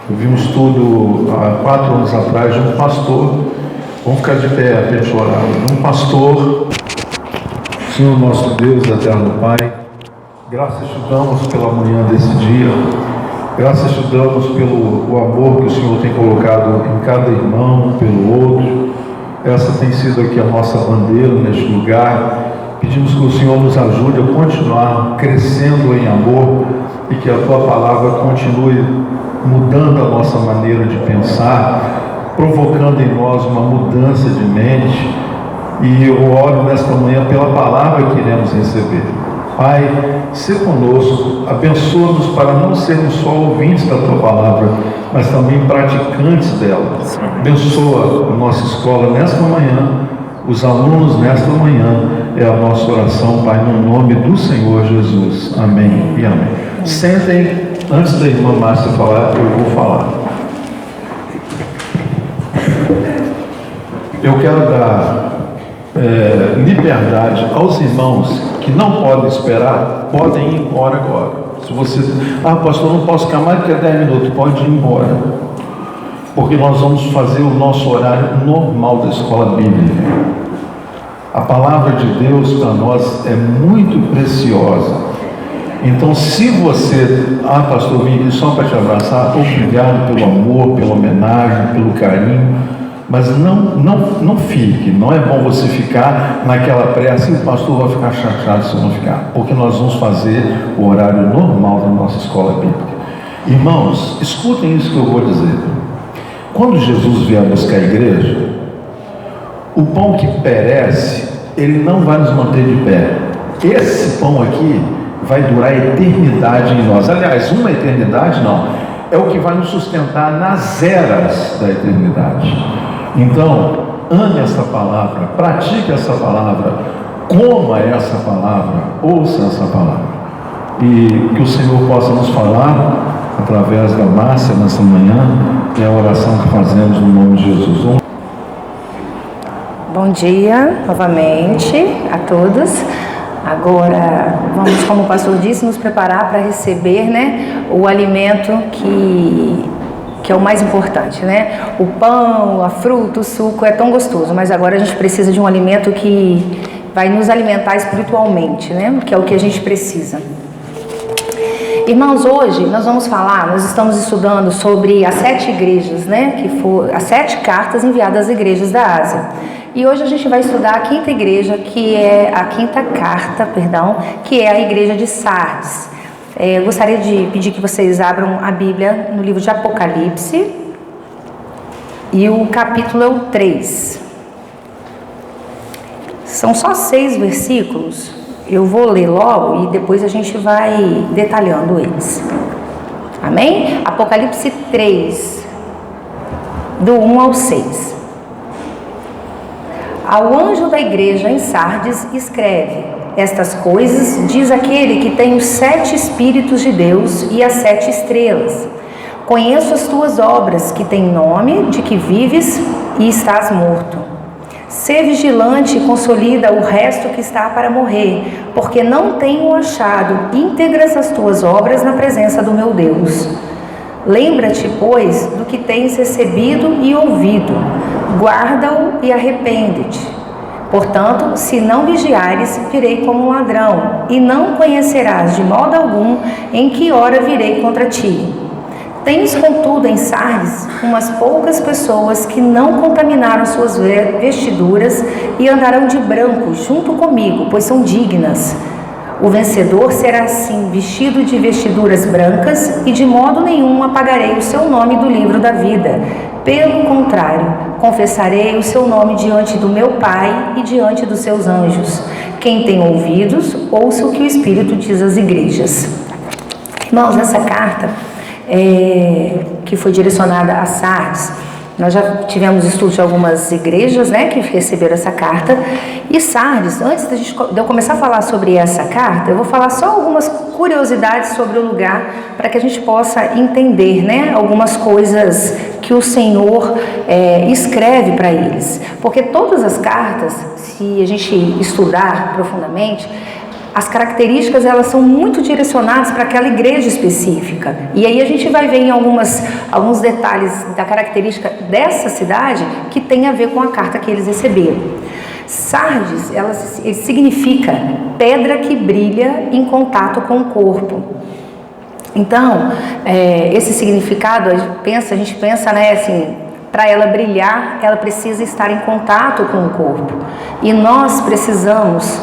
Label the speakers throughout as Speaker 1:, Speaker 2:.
Speaker 1: Vimos tudo há 4 anos atrás de um pastor. Vamos ficar de pé para a gente orar. Um pastor, Senhor nosso Deus, eterno Pai, graças te damos pela manhã desse dia, graças te damos pelo amor que o Senhor tem colocado em cada irmão, pelo outro. Essa tem sido aqui a nossa bandeira neste lugar. Pedimos que o Senhor nos ajude a continuar crescendo em amor e que a Tua Palavra continue mudando a nossa maneira de pensar, provocando em nós uma mudança de mente. E eu oro nesta manhã pela Palavra que iremos receber. Pai, se conosco, abençoa-nos para não sermos só ouvintes da Tua Palavra, mas também praticantes dela. Abençoa a nossa escola nesta manhã, os alunos nesta manhã, é a nossa oração, Pai, no nome do Senhor Jesus. Amém e amém. Sentem, antes da irmã Márcia falar, eu vou falar. Eu quero dar liberdade aos irmãos que não podem esperar, podem ir embora agora. Se você, pastor, não posso ficar mais do que 10 minutos, pode ir embora, porque nós vamos fazer o nosso horário normal da escola bíblica. A palavra de Deus para nós é muito preciosa. Então, se você, pastor, vim aqui só para te abraçar, obrigado pelo amor, pela homenagem, pelo carinho, mas não fique. Não é bom você ficar naquela pressa e o pastor vai ficar chateado se não ficar, porque nós vamos fazer o horário normal da nossa escola bíblica. Irmãos, escutem isso que eu vou dizer. Quando Jesus vier buscar a igreja, o pão que perece, ele não vai nos manter de pé. Esse pão aqui vai durar a eternidade em nós. Aliás, uma eternidade não, é o que vai nos sustentar nas eras da eternidade. Então, ame essa palavra, pratique essa palavra, coma essa palavra, ouça essa palavra. E que o Senhor possa nos falar através da Márcia nessa manhã, e a oração que fazemos no nome de Jesus.
Speaker 2: Bom dia novamente a todos. Agora vamos, como o pastor disse, nos preparar para receber, o alimento que é o mais importante, O pão, a fruta, o suco é tão gostoso, mas agora a gente precisa de um alimento que vai nos alimentar espiritualmente, Que é o que a gente precisa. Irmãos, hoje nós estamos estudando sobre as 7 igrejas, as 7 cartas enviadas às igrejas da Ásia. E hoje a gente vai estudar a 5ª igreja, que é a 5ª carta, que é a igreja de Sardes. Eu gostaria de pedir que vocês abram a Bíblia no livro de Apocalipse, e o capítulo é o 3. São só 6 versículos, eu vou ler logo e depois a gente vai detalhando eles. Amém? Apocalipse 3, do 1 ao 6. Ao anjo da igreja em Sardes escreve: estas coisas diz aquele que tem os 7 Espíritos de Deus e as 7 estrelas. Conheço as tuas obras, que têm nome de que vives e estás morto. Sê vigilante e consolida o resto que está para morrer, porque não tenho achado íntegras as tuas obras na presença do meu Deus. Lembra-te, pois, do que tens recebido e ouvido, guarda-o e arrepende-te. Portanto, se não vigiares, virei como um ladrão, e não conhecerás de modo algum em que hora virei contra ti. Tens, contudo, em Sardes umas poucas pessoas que não contaminaram suas vestiduras e andarão de branco junto comigo, pois são dignas. O vencedor será assim vestido de vestiduras brancas, e de modo nenhum apagarei o seu nome do livro da vida. Pelo contrário, confessarei o seu nome diante do meu Pai e diante dos seus anjos. Quem tem ouvidos, ouça o que o Espírito diz às igrejas. Irmãos, essa carta que foi direcionada a Sardes, nós já tivemos estudos de algumas igrejas, que receberam essa carta. E Sardes, antes de eu começar a falar sobre essa carta, eu vou falar só algumas curiosidades sobre o lugar, para que a gente possa entender, algumas coisas que o Senhor escreve para eles. Porque todas as cartas, se a gente estudar profundamente, as características elas são muito direcionadas para aquela igreja específica. E aí a gente vai ver em alguns detalhes da característica dessa cidade que tem a ver com a carta que eles receberam. Sardes, ela significa pedra que brilha em contato com o corpo. Então, esse significado, a gente pensa, né, assim, para ela brilhar, ela precisa estar em contato com o corpo. E nós precisamos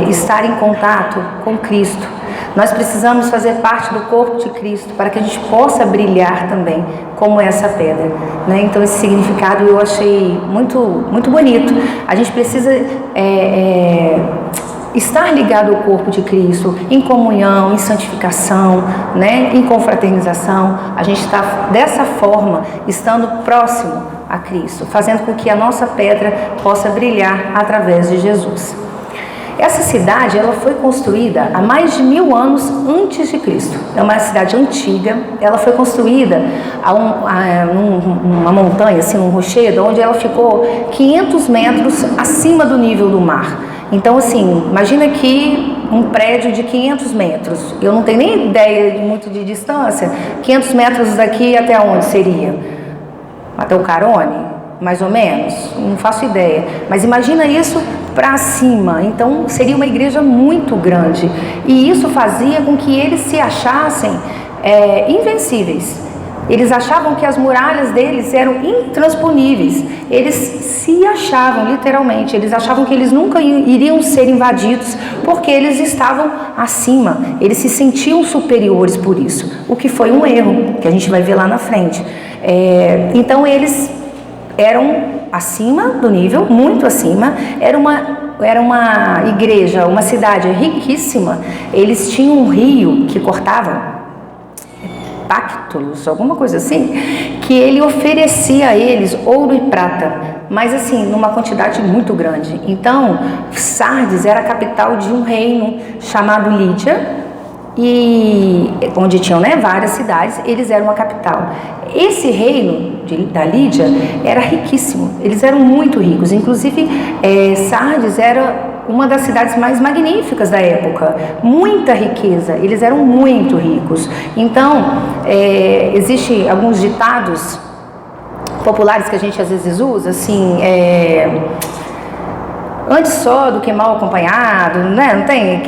Speaker 2: estar em contato com Cristo. Nós precisamos fazer parte do corpo de Cristo para que a gente possa brilhar também como essa pedra, né? Então esse significado eu achei muito, muito bonito. A gente precisa estar ligado ao corpo de Cristo, em comunhão, em santificação, né? Em confraternização. A gente está dessa forma, estando próximo a Cristo, fazendo com que a nossa pedra possa brilhar através de Jesus. Essa cidade, ela foi construída há mais de 1000 anos antes de Cristo. É uma cidade antiga. Ela foi construída numa montanha, assim, num rochedo, onde ela ficou 500 metros acima do nível do mar. Então, assim, imagina aqui um prédio de 500 metros. Eu não tenho nem ideia muito de distância. 500 metros daqui até onde seria? Até o Carone? Mais ou menos? Não faço ideia. Mas imagina isso para cima. Então seria uma igreja muito grande. E isso fazia com que eles se achassem invencíveis. Eles achavam que as muralhas deles eram intransponíveis. Eles se achavam, literalmente, eles achavam que eles nunca iriam ser invadidos porque eles estavam acima. Eles se sentiam superiores por isso. O que foi um erro, que a gente vai ver lá na frente. Então eles eram acima do nível, muito acima. Era uma igreja, uma cidade riquíssima. Eles tinham um rio que cortava Pactolus, alguma coisa assim, que ele oferecia a eles ouro e prata, mas assim, numa quantidade muito grande. Então, Sardes era a capital de um reino chamado Lídia, e onde tinham, né, várias cidades. Eles eram uma capital. Esse reino da Lídia era riquíssimo, eles eram muito ricos. Inclusive Sardes era uma das cidades mais magníficas da época, muita riqueza, eles eram muito ricos. Então existem alguns ditados populares que a gente às vezes usa, assim, antes só do que mal acompanhado, né? Não tem?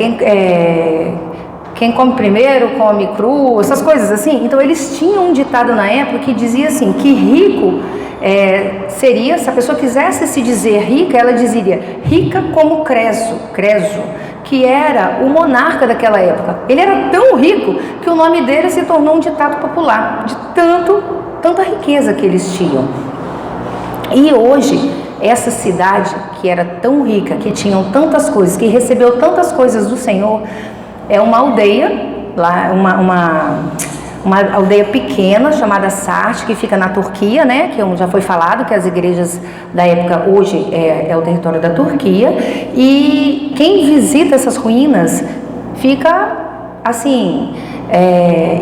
Speaker 2: Quem come primeiro come cru, essas coisas assim. Então eles tinham um ditado na época que dizia assim, que rico seria, se a pessoa quisesse se dizer rica, ela dizeria rica como Creso, que era o monarca daquela época. Ele era tão rico que o nome dele se tornou um ditado popular, de tanta riqueza que eles tinham. E hoje, essa cidade que era tão rica, que tinham tantas coisas, que recebeu tantas coisas do Senhor, é uma aldeia, lá, uma aldeia pequena chamada Sardes, que fica na Turquia, né? Que já foi falado que as igrejas da época hoje é o território da Turquia. E quem visita essas ruínas fica assim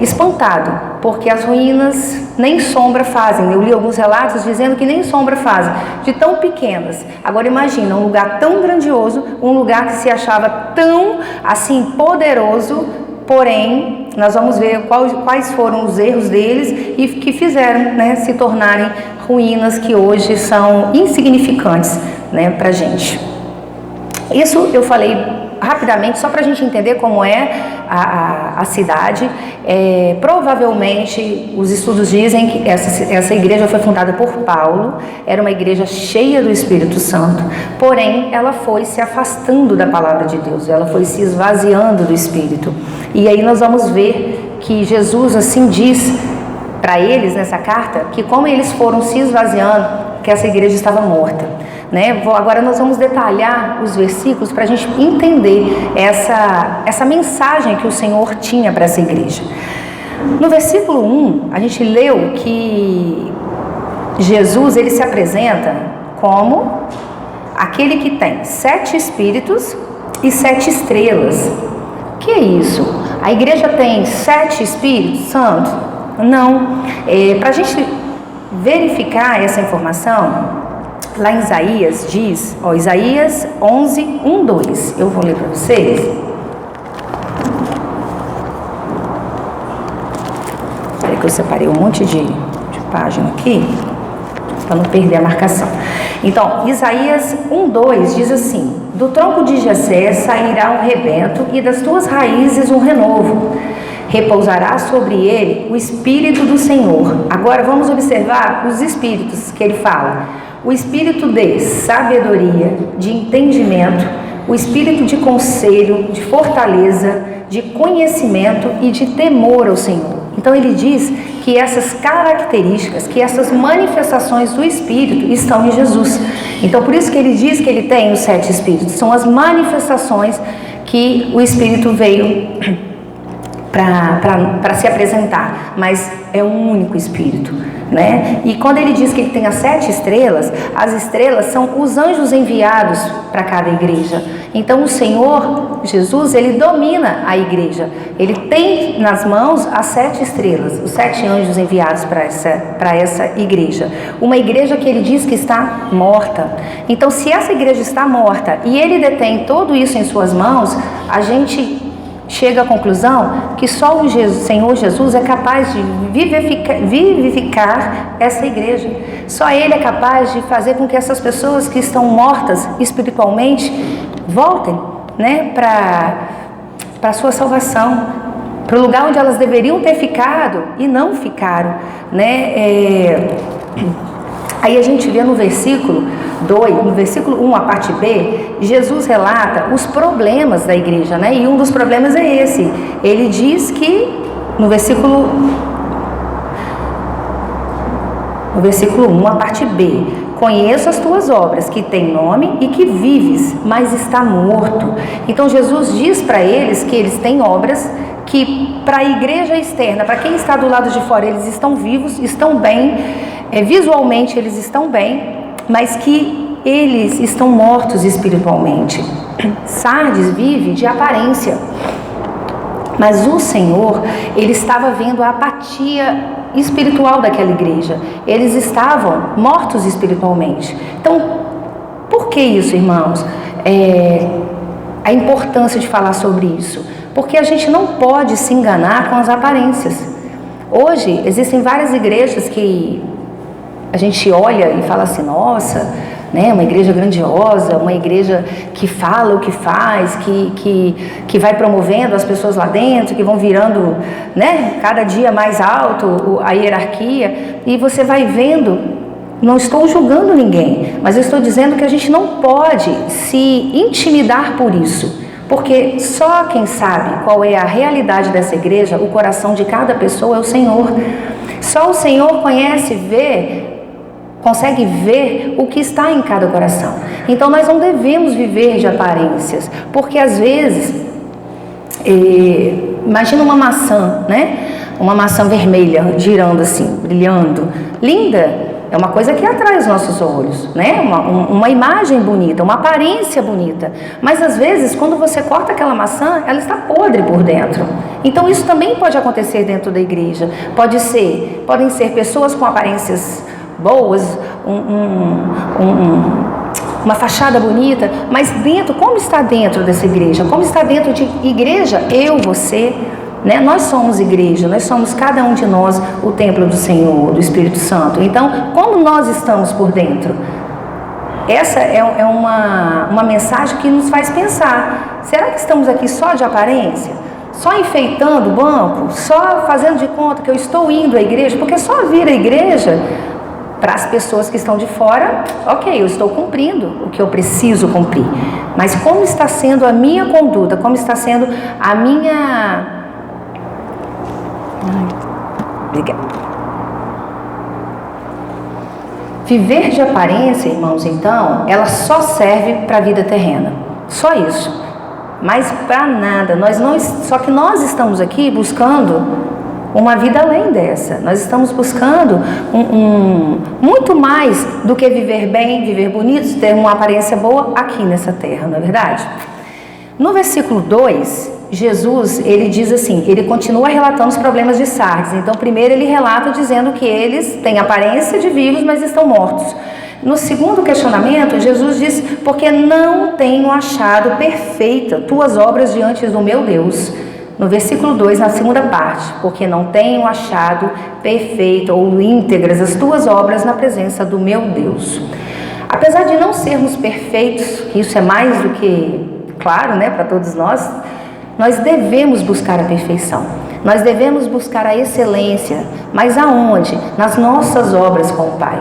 Speaker 2: espantado, porque as ruínas nem sombra fazem. Eu li alguns relatos dizendo que nem sombra fazem, de tão pequenas. Agora imagina um lugar tão grandioso, um lugar que se achava tão assim poderoso, porém nós vamos ver quais foram os erros deles e que fizeram, né, se tornarem ruínas que hoje são insignificantes, né, pra gente. Isso eu falei rapidamente, só para a gente entender como é a cidade. Provavelmente, os estudos dizem que essa igreja foi fundada por Paulo, era uma igreja cheia do Espírito Santo, porém, ela foi se afastando da palavra de Deus, ela foi se esvaziando do Espírito. E aí nós vamos ver que Jesus assim diz para eles nessa carta, que como eles foram se esvaziando, que essa igreja estava morta. Né? Agora nós vamos detalhar os versículos para a gente entender essa mensagem que o Senhor tinha para essa igreja. No versículo 1, a gente leu que Jesus ele se apresenta como aquele que tem 7 espíritos e 7 estrelas. O que é isso? A igreja tem 7 espíritos santos? Não. Para a gente verificar essa informação, lá em Isaías diz, Isaías 11, 1, 2, eu vou ler para vocês. porque eu separei um monte de página aqui, para não perder a marcação. Então, Isaías 1:2 diz assim: do tronco de Jessé sairá um rebento, e das tuas raízes um renovo. Repousará sobre ele o Espírito do Senhor. Agora vamos observar os espíritos que ele fala. O espírito de sabedoria, de entendimento, o espírito de conselho, de fortaleza, de conhecimento e de temor ao Senhor. Então ele diz que essas características, que essas manifestações do Espírito estão em Jesus. Então por isso que ele diz que ele tem os 7 Espíritos. São as manifestações que o Espírito veio para se apresentar, mas é um único Espírito, né? E quando ele diz que ele tem as 7 estrelas, as estrelas são os anjos enviados para cada igreja. Então o Senhor Jesus, ele domina a igreja, ele tem nas mãos as 7 estrelas, os 7 anjos enviados para essa igreja, uma igreja que ele diz que está morta. Então se essa igreja está morta e ele detém tudo isso em suas mãos, a gente chega à conclusão que só o Senhor Jesus é capaz de vivificar essa igreja. Só Ele é capaz de fazer com que essas pessoas que estão mortas espiritualmente voltem, né, para a sua salvação, para o lugar onde elas deveriam ter ficado e não ficaram, né? Aí a gente vê no versículo 2, no versículo 1, a parte B, Jesus relata os problemas da igreja, né? E um dos problemas é esse. Ele diz que, no versículo 1, a parte B, conheço as tuas obras, que tem nome e que vives, mas está morto. Então Jesus diz para eles que eles têm obras, que para a igreja externa, para quem está do lado de fora, eles estão vivos, estão bem, visualmente eles estão bem, mas que eles estão mortos espiritualmente. Sardes vive de aparência, mas o Senhor, ele estava vendo a apatia espiritual daquela igreja. Eles estavam mortos espiritualmente. Então, por que isso, irmãos? A importância de falar sobre isso, porque a gente não pode se enganar com as aparências. Hoje existem várias igrejas que a gente olha e fala assim: nossa, né, uma igreja grandiosa, uma igreja que fala o que faz, que vai promovendo as pessoas lá dentro, que vão virando, né, cada dia mais alto a hierarquia, e você vai vendo. Não estou julgando ninguém, mas eu estou dizendo que a gente não pode se intimidar por isso, porque só quem sabe qual é a realidade dessa igreja, o coração de cada pessoa, é o Senhor. Só o Senhor consegue ver o que está em cada coração. Então nós não devemos viver de aparências, porque às vezes, imagina uma maçã, né? Uma maçã vermelha girando assim, brilhando, linda. É uma coisa que atrai os nossos olhos, né? Uma imagem bonita, uma aparência bonita. Mas às vezes, quando você corta aquela maçã, ela está podre por dentro. Então isso também pode acontecer dentro da igreja. Podem ser pessoas com aparências boas, uma fachada bonita, mas dentro, como está dentro dessa igreja? Como está dentro de igreja? Eu, você, né? Nós somos igreja, nós somos, cada um de nós, o templo do Senhor, do Espírito Santo. Então, como nós estamos por dentro? Essa é uma mensagem que nos faz pensar: será que estamos aqui só de aparência? Só enfeitando o banco? Só fazendo de conta que eu estou indo à igreja? Porque só vir à igreja, para as pessoas que estão de fora, ok, eu estou cumprindo o que eu preciso cumprir. Mas como está sendo a minha conduta? Como está sendo a minha... Obrigada. Viver de aparência, irmãos, então, ela só serve para a vida terrena. Só isso. Mas para nada. Só que nós estamos aqui buscando uma vida além dessa. Nós estamos buscando muito mais do que viver bem, viver bonito, ter uma aparência boa aqui nessa terra, não é verdade? No versículo 2, Jesus, ele diz assim, ele continua relatando os problemas de Sardes. Então, primeiro ele relata dizendo que eles têm aparência de vivos, mas estão mortos. No segundo questionamento, Jesus diz: porque não tenho achado perfeita tuas obras diante do meu Deus. no versículo 2, na segunda parte, porque não tenho achado perfeito ou íntegras as tuas obras na presença do meu Deus. Apesar de não sermos perfeitos, isso é mais do que claro, né, para todos nós devemos buscar a perfeição, nós devemos buscar a excelência, mas aonde? Nas nossas obras com o Pai.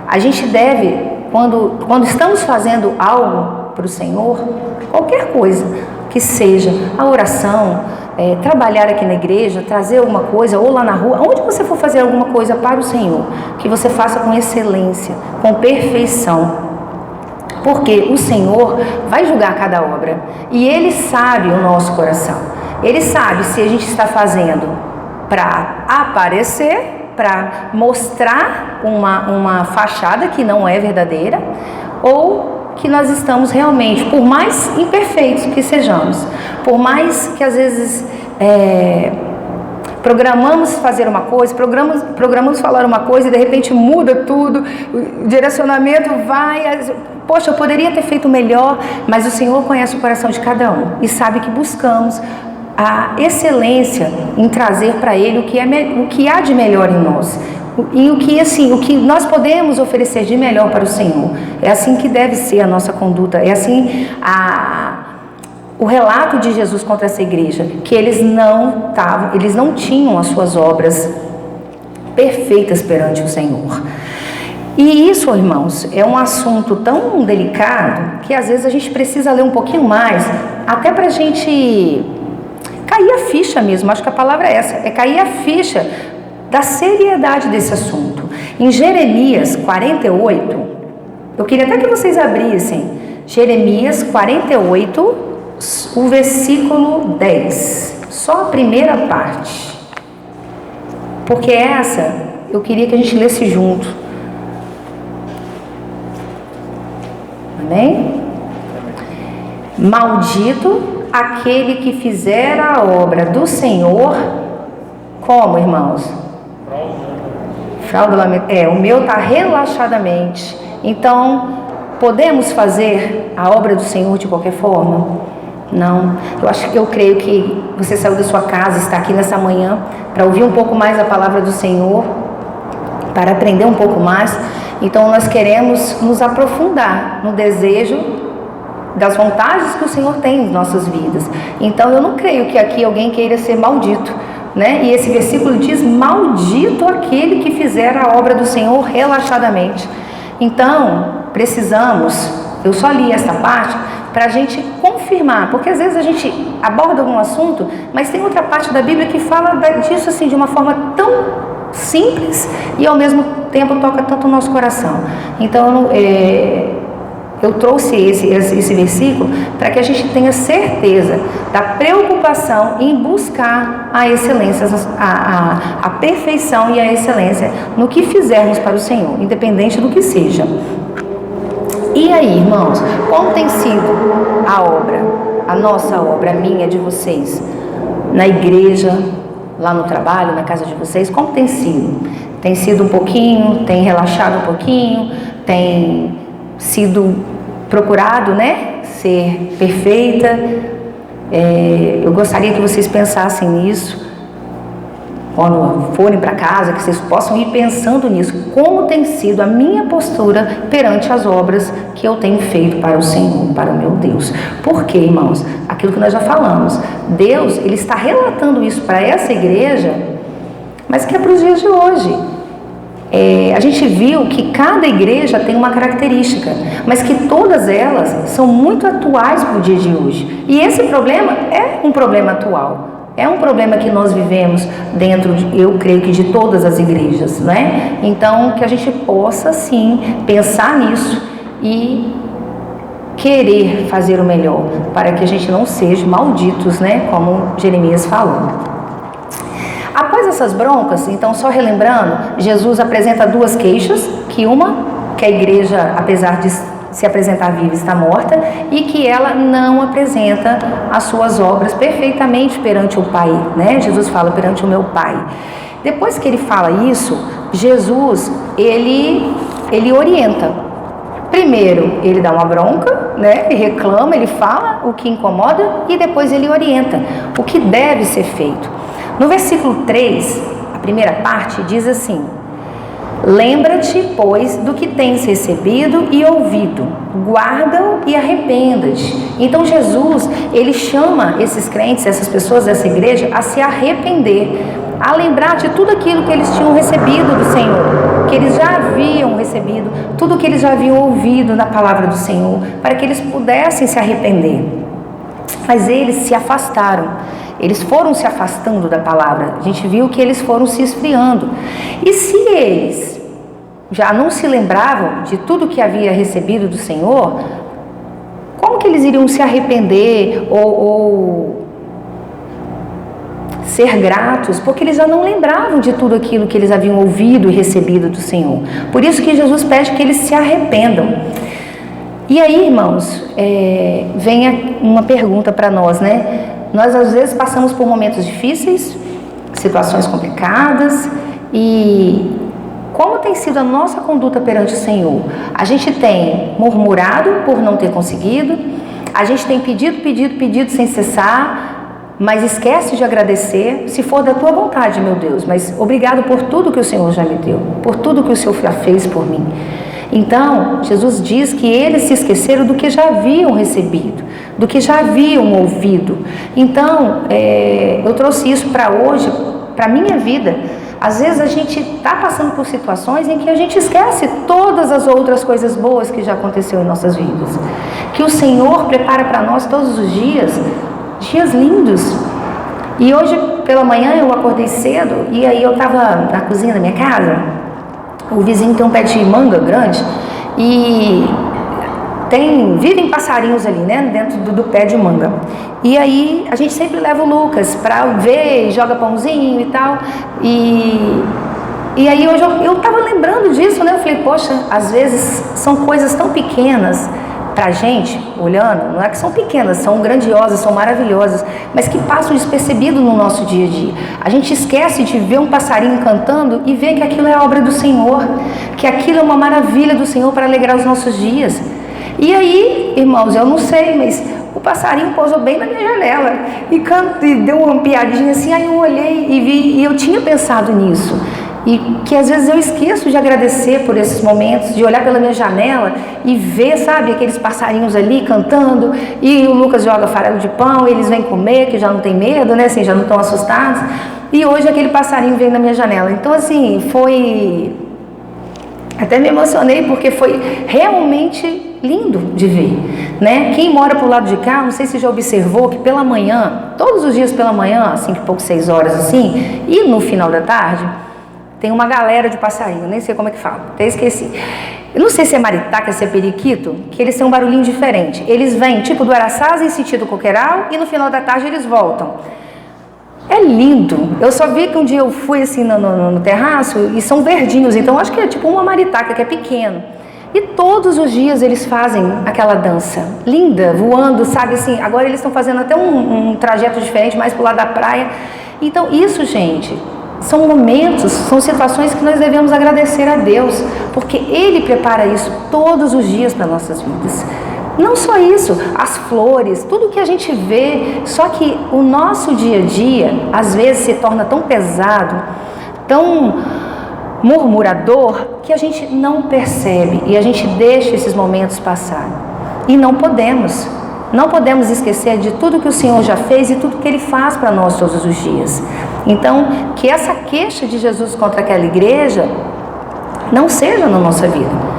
Speaker 2: A gente deve, quando estamos fazendo algo para o Senhor, qualquer coisa que seja, a oração, trabalhar aqui na igreja, trazer alguma coisa, ou lá na rua, onde você for fazer alguma coisa para o Senhor, que você faça com excelência, com perfeição. Porque o Senhor vai julgar cada obra e Ele sabe o nosso coração. Ele sabe se a gente está fazendo para aparecer, para mostrar uma fachada que não é verdadeira, ou que nós estamos realmente, por mais imperfeitos que sejamos, por mais que às vezes programamos fazer uma coisa, programamos falar uma coisa e de repente muda tudo, o direcionamento vai, poxa, eu poderia ter feito melhor, mas o Senhor conhece o coração de cada um e sabe que buscamos a excelência em trazer para Ele o que há de melhor em nós. E o que nós podemos oferecer de melhor para o Senhor. É assim que deve ser a nossa conduta, é assim o relato de Jesus contra essa igreja, que eles não tinham as suas obras perfeitas perante o Senhor. E isso, irmãos, é um assunto tão delicado que às vezes a gente precisa ler um pouquinho mais, até para a gente cair a ficha mesmo. Acho que a palavra é essa, é cair a ficha da seriedade desse assunto. Em Jeremias 48, eu queria até que vocês abrissem Jeremias 48, o versículo 10, só a primeira parte, porque essa eu queria que a gente lesse junto. Amém? Maldito aquele que fizer a obra do Senhor, como, irmãos? Fraudulamente. O meu está relaxadamente. Então, podemos fazer a obra do Senhor de qualquer forma? Não. Eu creio que você saiu da sua casa, está aqui nessa manhã para ouvir um pouco mais a palavra do Senhor, para aprender um pouco mais. Então nós queremos nos aprofundar no desejo das vontades que o Senhor tem em nossas vidas. Então eu não creio que aqui alguém queira ser maldito, né? E esse versículo diz: maldito aquele que fizer a obra do Senhor relaxadamente. Então precisamos, eu só li essa parte para a gente confirmar, porque às vezes a gente aborda algum assunto, mas tem outra parte da Bíblia que fala disso assim de uma forma tão simples e ao mesmo tempo toca tanto o nosso coração. Então eu trouxe esse versículo para que a gente tenha certeza da preocupação em buscar a excelência, a perfeição e a excelência no que fizermos para o Senhor, independente do que seja. E aí, irmãos, como tem sido a obra, a nossa obra, a minha, de vocês, na igreja, lá no trabalho, na casa de vocês? Como tem sido? Tem sido um pouquinho, tem relaxado um pouquinho, tem sido procurado, né, ser perfeita? Eu gostaria que vocês pensassem nisso, quando forem para casa, que vocês possam ir pensando nisso, como tem sido a minha postura perante as obras que eu tenho feito para o Senhor, para o meu Deus. Porque, irmãos, aquilo que nós já falamos, Deus, Ele está relatando isso para essa igreja, mas que é para os dias de hoje. A gente viu que cada igreja tem uma característica, mas que todas elas são muito atuais para o dia de hoje. E esse problema é um problema atual. É um problema que nós vivemos dentro, eu creio que de todas as igrejas, né? Então, que a gente possa, sim, pensar nisso e querer fazer o melhor, para que a gente não seja malditos, né? Como Jeremias falou. Após essas broncas, então, só relembrando, Jesus apresenta duas queixas, que a igreja, apesar de se apresentar viva, está morta, e que ela não apresenta as suas obras perfeitamente perante o Pai, né? Jesus fala: perante o meu Pai. Depois que ele fala isso, Jesus, ele orienta. Primeiro, ele dá uma bronca, né? Ele reclama, ele fala o que incomoda e depois ele orienta o que deve ser feito. No versículo 3, a primeira parte diz assim: lembra-te, pois, do que tens recebido e ouvido, guarda-o e arrependa-te. Então Jesus, ele chama esses crentes, essas pessoas dessa igreja, a se arrepender, a lembrar de tudo aquilo que eles tinham recebido do Senhor, que eles já haviam recebido, tudo que eles já haviam ouvido na palavra do Senhor, para que eles pudessem se arrepender. Mas eles se afastaram, eles foram se afastando da palavra. A gente viu que eles foram se esfriando. E se eles já não se lembravam de tudo que havia recebido do Senhor, como que eles iriam se arrepender ou ser gratos? Porque eles já não lembravam de tudo aquilo que eles haviam ouvido e recebido do Senhor. Por isso que Jesus pede que eles se arrependam. E aí, irmãos, vem uma pergunta para nós, né? Nós às vezes passamos por momentos difíceis, situações complicadas, e como tem sido a nossa conduta perante o Senhor? A gente tem murmurado por não ter conseguido, a gente tem pedido sem cessar, mas esquece de agradecer. Se for da tua vontade, meu Deus, mas obrigado por tudo que o Senhor já me deu, por tudo que o Senhor já fez por mim. Então, Jesus diz que eles se esqueceram do que já haviam recebido, do que já haviam ouvido. Então, eu trouxe isso para hoje, para a minha vida. Às vezes a gente está passando por situações em que a gente esquece todas as outras coisas boas que já aconteceu em nossas vidas, que o Senhor prepara para nós todos os dias, dias lindos. E hoje pela manhã eu acordei cedo e aí eu estava na cozinha da minha casa. O vizinho tem um pé de manga grande e vivem passarinhos ali, né, dentro do pé de manga. E aí a gente sempre leva o Lucas para ver, joga pãozinho e tal. E aí hoje eu estava lembrando disso, né? Eu falei, poxa, às vezes são coisas tão pequenas pra gente, olhando, não é que são pequenas, são grandiosas, são maravilhosas, mas que passam despercebido no nosso dia a dia. A gente esquece de ver um passarinho cantando e ver que aquilo é obra do Senhor, que aquilo é uma maravilha do Senhor para alegrar os nossos dias. E aí, irmãos, eu não sei, mas o passarinho pousou bem na minha janela e deu uma piadinha assim, aí eu olhei e vi, e eu tinha pensado nisso. E que às vezes eu esqueço de agradecer por esses momentos, de olhar pela minha janela e ver, sabe, aqueles passarinhos ali cantando, e o Lucas joga farelo de pão, e eles vêm comer, que já não tem medo, né, assim, já não estão assustados, e hoje aquele passarinho veio na minha janela. Então, assim, até me emocionei, porque foi realmente lindo de ver, né? Quem mora pro lado de cá, não sei se já observou que pela manhã, todos os dias pela manhã, 5 e pouco, 6 horas assim, e no final da tarde, tem uma galera de passarinho, nem sei como é que fala, até esqueci. Eu não sei se é maritaca, se é periquito, que eles têm um barulhinho diferente. Eles vêm tipo do Araçás em sentido coqueiral e no final da tarde eles voltam. É lindo. Eu só vi que um dia eu fui assim no terraço e são verdinhos, então acho que é tipo uma maritaca, que é pequeno. E todos os dias eles fazem aquela dança linda, voando, sabe assim. Agora eles estão fazendo até um trajeto diferente, mais pro lado da praia. Então isso, gente, são momentos, são situações que nós devemos agradecer a Deus, porque Ele prepara isso todos os dias para nossas vidas. Não só isso, as flores, tudo que a gente vê, só que o nosso dia a dia, às vezes, se torna tão pesado, tão murmurador, que a gente não percebe e a gente deixa esses momentos passar. E não podemos esquecer de tudo que o Senhor já fez e tudo que Ele faz para nós todos os dias. Então, que essa queixa de Jesus contra aquela igreja não seja na nossa vida.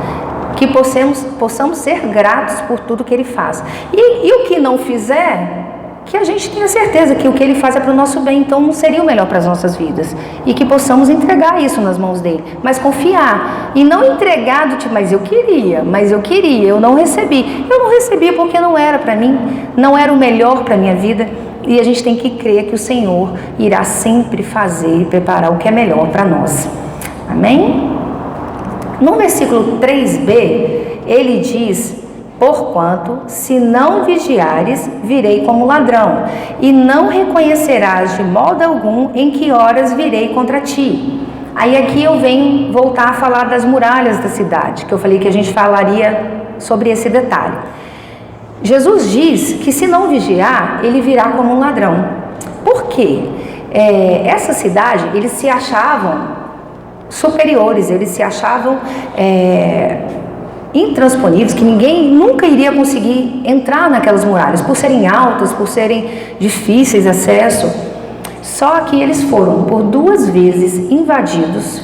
Speaker 2: Que possamos ser gratos por tudo que Ele faz. E o que não fizer, que a gente tenha certeza que o que Ele faz é para o nosso bem, então não seria o melhor para as nossas vidas. E que possamos entregar isso nas mãos dEle, mas confiar. E não entregar do tipo, mas eu queria, eu não recebi. Eu não recebi porque não era para mim, não era o melhor para a minha vida. E a gente tem que crer que o Senhor irá sempre fazer e preparar o que é melhor para nós. Amém? No versículo 3b, ele diz: porquanto, se não vigiares, virei como ladrão, e não reconhecerás de modo algum em que horas virei contra ti. Aí aqui eu venho voltar a falar das muralhas da cidade, que eu falei que a gente falaria sobre esse detalhe. Jesus diz que se não vigiar, ele virá como um ladrão. Por quê? Essa cidade, eles se achavam superiores, eles se achavam intransponíveis, que ninguém nunca iria conseguir entrar naquelas muralhas, por serem altas, por serem difíceis de acesso. Só que eles foram por 2 vezes invadidos,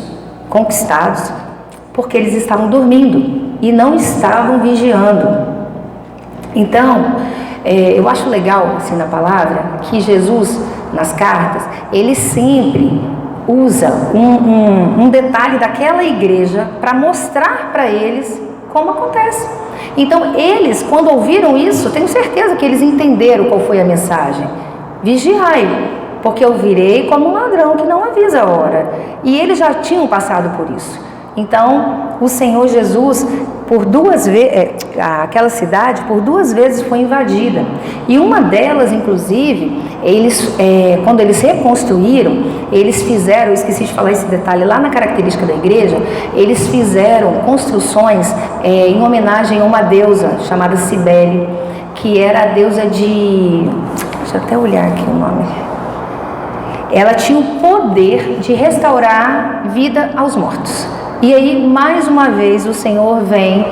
Speaker 2: conquistados, porque eles estavam dormindo e não estavam vigiando. Então, eu acho legal, assim, na palavra, que Jesus, nas cartas, ele sempre usa um detalhe daquela igreja para mostrar para eles como acontece. Então, eles, quando ouviram isso, tenho certeza que eles entenderam qual foi a mensagem. Vigiai, porque eu virei como um ladrão que não avisa a hora. E eles já tinham passado por isso. Então, o Senhor Jesus, por 2 vezes, aquela cidade, por 2 vezes foi invadida. E uma delas, inclusive, quando eles reconstruíram, eles fizeram, eu esqueci de falar esse detalhe, lá na característica da igreja, eles fizeram construções em homenagem a uma deusa chamada Cibele, que era a deusa de... Deixa eu até olhar aqui o nome. Ela tinha o poder de restaurar vida aos mortos. E aí, mais uma vez, o Senhor vem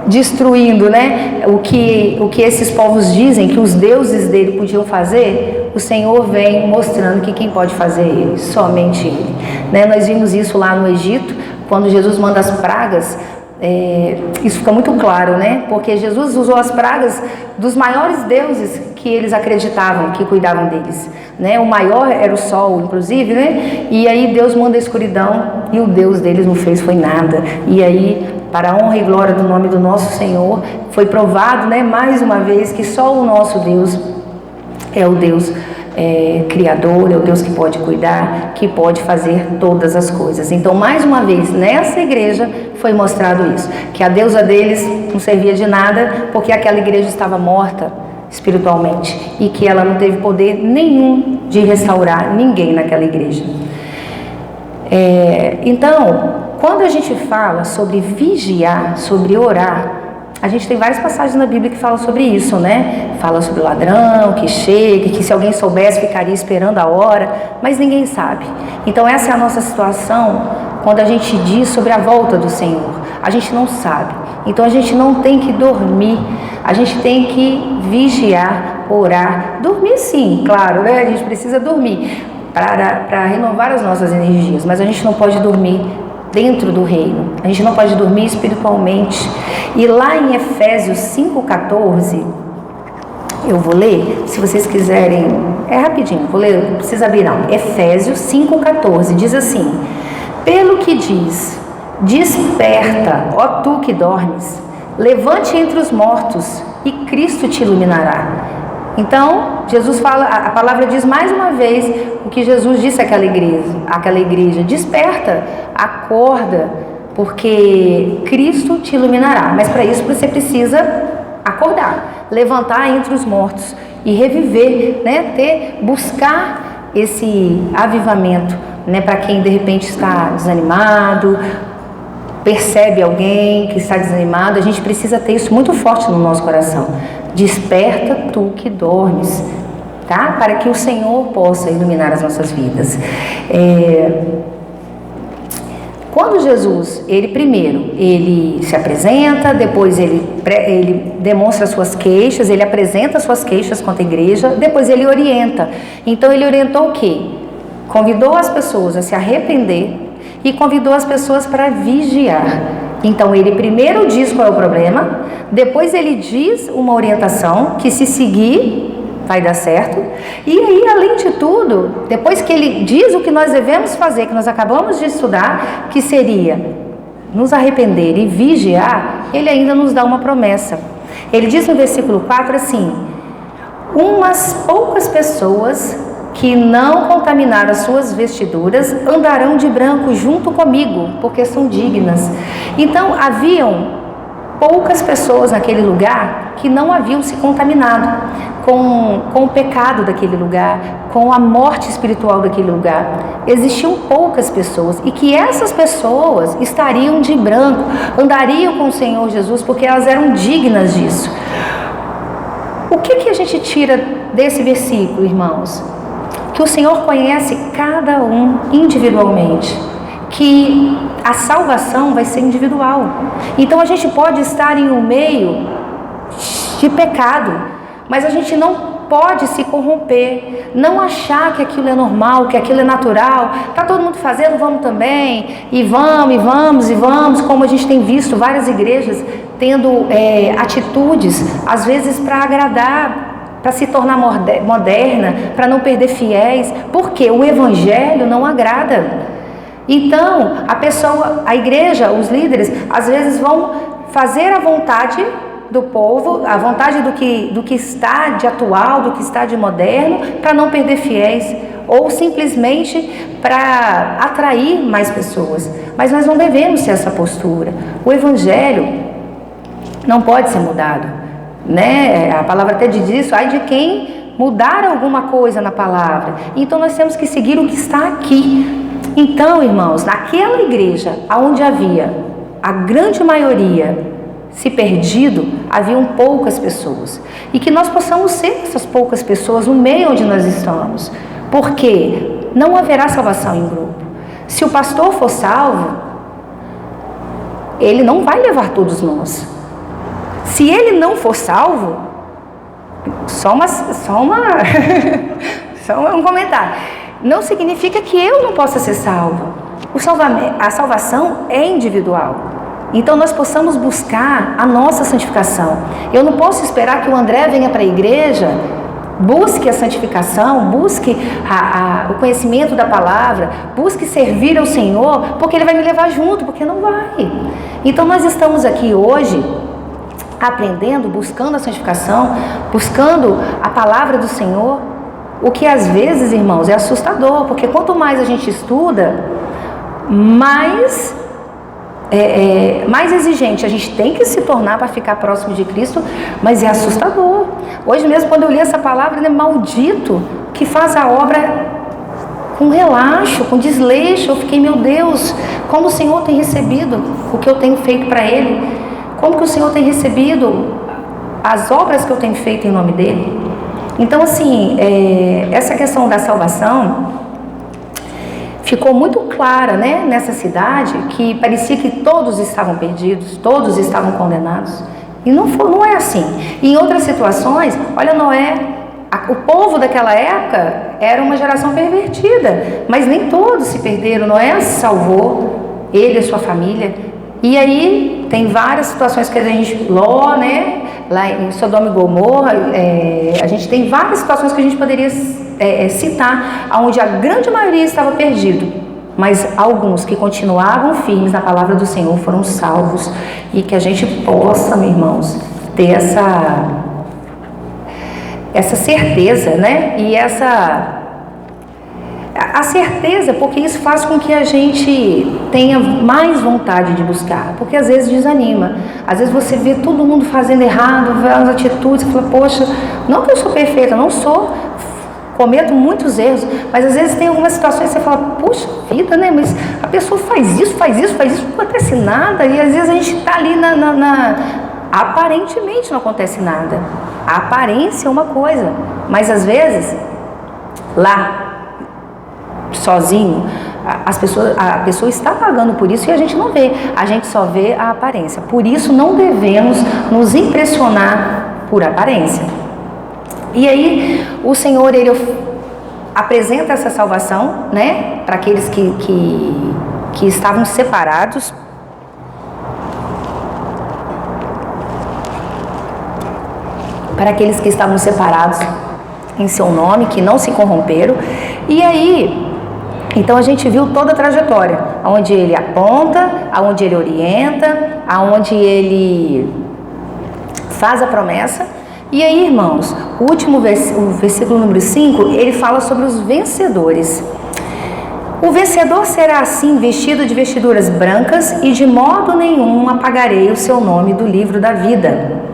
Speaker 2: destruindo, né, o que esses povos dizem que os deuses dele podiam fazer. O Senhor vem mostrando que quem pode fazer ele, somente ele. Né? Nós vimos isso lá no Egito, quando Jesus manda as pragas. Isso fica muito claro, né? Porque Jesus usou as pragas dos maiores deuses que eles acreditavam que cuidavam deles, né? O maior era o sol, inclusive, né? E aí Deus manda a escuridão e o Deus deles não fez foi nada. E aí, para a honra e glória do nome do nosso Senhor, foi provado, né, mais uma vez, que só o nosso Deus é o Deus Criador, é o Deus que pode cuidar, que pode fazer todas as coisas. Então, mais uma vez, nessa igreja foi mostrado isso, que a deusa deles não servia de nada, porque aquela igreja estava morta espiritualmente, e que ela não teve poder nenhum de restaurar ninguém naquela igreja. Então, quando a gente fala sobre vigiar, sobre orar, a gente tem várias passagens na Bíblia que falam sobre isso, né? Fala sobre o ladrão que chega, que se alguém soubesse ficaria esperando a hora, mas ninguém sabe. Então essa é a nossa situação quando a gente diz sobre a volta do Senhor. A gente não sabe. Então a gente não tem que dormir, a gente tem que vigiar, orar. Dormir sim, claro, né? A gente precisa dormir para renovar as nossas energias, mas a gente não pode dormir dentro do reino, a gente não pode dormir espiritualmente. E lá em Efésios 5,14, eu vou ler, se vocês quiserem, rapidinho, vou ler, não precisa abrir não. Efésios 5,14 diz assim: pelo que diz, desperta, ó tu que dormes, levante entre os mortos e Cristo te iluminará. Então, Jesus fala, a palavra diz mais uma vez o que Jesus disse àquela igreja: desperta, acorda, porque Cristo te iluminará. Mas para isso você precisa acordar, levantar entre os mortos e reviver, né? Buscar esse avivamento, né? Para quem de repente está desanimado, percebe alguém que está desanimado, a gente precisa ter isso muito forte no nosso coração. Desperta tu que dormes, tá? Para que o Senhor possa iluminar as nossas vidas. Quando Jesus, ele se apresenta, depois ele demonstra suas queixas, ele apresenta suas queixas contra a igreja, depois ele orienta. Então ele orientou o quê? Convidou as pessoas a se arrepender e convidou as pessoas para vigiar. Então ele primeiro diz qual é o problema, depois ele diz uma orientação que se seguir vai dar certo, e aí além de tudo, depois que ele diz o que nós devemos fazer, que nós acabamos de estudar, que seria nos arrepender e vigiar, ele ainda nos dá uma promessa. Ele diz no versículo 4 assim: umas poucas pessoas que não contaminaram as suas vestiduras andarão de branco junto comigo, porque são dignas. Então haviam poucas pessoas naquele lugar que não haviam se contaminado com o pecado daquele lugar, com a morte espiritual daquele lugar. Existiam poucas pessoas e que essas pessoas estariam de branco, andariam com o Senhor Jesus porque elas eram dignas disso. O que a gente tira desse versículo, irmãos? Que o Senhor conhece cada um individualmente, que a salvação vai ser individual. Então a gente pode estar em um meio de pecado, mas a gente não pode se corromper, não achar que aquilo é normal, que aquilo é natural. Está todo mundo fazendo, vamos também, e vamos, como a gente tem visto várias igrejas tendo atitudes, às vezes para agradar, para se tornar moderna, para não perder fiéis, porque o evangelho não agrada. Então, a igreja, os líderes, às vezes vão fazer a vontade do povo, a vontade do que está de atual, do que está de moderno, para não perder fiéis, ou simplesmente para atrair mais pessoas. Mas nós não devemos ter essa postura. O evangelho não pode ser mudado, né? A palavra até diz isso, ai de quem mudar alguma coisa na palavra. Então nós temos que seguir o que está aqui. Então, irmãos, naquela igreja onde havia a grande maioria se perdido, haviam poucas pessoas. E que nós possamos ser essas poucas pessoas no meio onde nós estamos. Porque não haverá salvação em grupo. Se o pastor for salvo, ele não vai levar todos nós. Se ele não for salvo, só um comentário. Não significa que eu não possa ser salvo. A salvação é individual. Então nós possamos buscar a nossa santificação. Eu não posso esperar que o André venha para a igreja, busque a santificação, busque o conhecimento da palavra, busque servir ao Senhor, porque Ele vai me levar junto, porque não vai. Então nós estamos aqui hoje aprendendo, buscando a santificação, buscando a palavra do Senhor, o que às vezes, irmãos, é assustador, porque quanto mais a gente estuda, mais exigente a gente tem que se tornar para ficar próximo de Cristo, mas é assustador. Hoje mesmo, quando eu li essa palavra, é maldito que faz a obra com relaxo, com desleixo. Eu fiquei, meu Deus, como o Senhor tem recebido o que eu tenho feito para Ele, como que o Senhor tem recebido as obras que eu tenho feito em nome dEle. Então, assim, essa questão da salvação ficou muito clara, né, nessa cidade, que parecia que todos estavam perdidos, todos estavam condenados. E não é assim. E em outras situações, olha, Noé, o povo daquela época era uma geração pervertida, mas nem todos se perderam. Noé se salvou, ele e sua família. E aí tem várias situações que a gente, Ló, né, lá em Sodoma e Gomorra, a gente tem várias situações que a gente poderia citar, onde a grande maioria estava perdido, mas alguns que continuavam firmes na palavra do Senhor foram salvos. E que a gente possa, meus irmãos, ter essa certeza, né? E a certeza, porque isso faz com que a gente tenha mais vontade de buscar, porque às vezes desanima. Às vezes você vê todo mundo fazendo errado, vê as atitudes, você fala, poxa, não que eu sou perfeita, não sou, cometo muitos erros, mas às vezes tem algumas situações que você fala, puxa vida, né, mas a pessoa faz isso, não acontece nada, e às vezes a gente está ali aparentemente não acontece nada. A aparência é uma coisa, mas às vezes, lá, sozinho, a pessoa está pagando por isso e a gente não vê, a gente só vê a aparência. Por isso não devemos nos impressionar por aparência. E aí o Senhor, Ele apresenta essa salvação, né, para aqueles que estavam separados. Para aqueles que estavam separados em seu nome, que não se corromperam. E aí, então a gente viu toda a trajetória, onde ele aponta, aonde ele orienta, aonde ele faz a promessa. E aí, irmãos, o último o versículo número 5, ele fala sobre os vencedores. O vencedor será assim vestido de vestiduras brancas e de modo nenhum apagarei o seu nome do livro da vida.